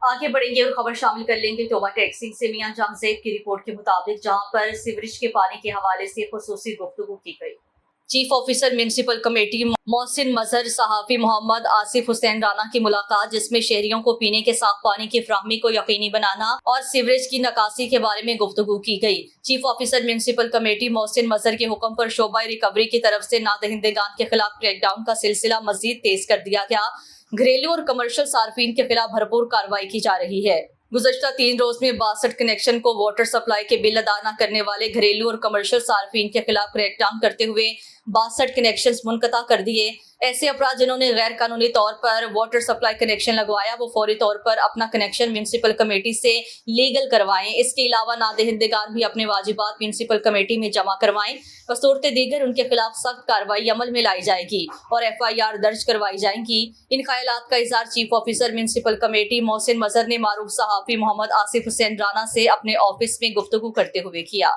आगे बढ़ेंगे और खबर शामिल कर लेंगे तोबा टैक्सिंग से। मियां जहां जैद की रिपोर्ट के मुताबिक जहां पर सीवरेज के पानी के हवाले से खुसूसी गुफ्तगू की गई। Chief officer municipal committee Mohsin Mazhar, सहाफी मोहम्मद आसिफ हुसैन राना की मुलाकात, जिसमें शहरियों को पीने के साफ पानी की फराहमी को यकीनी बनाना और सीवरेज की नकासी के बारे में गुफ्तगू की गई। Chief officer municipal committee Mohsin Mazhar के हुक्म पर शोबा रिकवरी की तरफ से नादहिंदगान के खिलाफ क्रैकडाउन का सिलसिला मजीद तेज कर दिया गया। घरेलू और कमर्शियल सार्फिन के खिलाफ भरपूर कार्रवाई की जा रही है। गुज़श्ता 3 रोज में 62 कनेक्शन को वाटर सप्लाई के बिल अदा न करने वाले घरेलू और कमर्शियल सार्फिन के खिलाफ क्रैकडाउन करते हुए 62 कनेक्शन मुनक़ता कर दिए। ऐसे अफराद जिन्होंने गैर कानूनी तौर पर वाटर सप्लाई कनेक्शन लगवाया, वो फौरी तौर पर अपना कनेक्शन म्यूनिसिपल कमेटी से लीगल करवाएं। इसके अलावा नादहिंदगान भी अपने वाजिबात म्यूनिसिपल कमेटी में जमा करवाएं। बसूरत दीगर उनके खिलाफ सख्त कार्रवाई अमल में लाई जाएगी और FIR दर्ज करवाई जाएंगी। इन ख्यालात का इज़हार chief officer municipal committee Mohsin Mazhar ने मारूफ सहाफी मोहम्मद आसिफ हुसैन राना से अपने ऑफिस में गुफ्तगू करते हुए किया।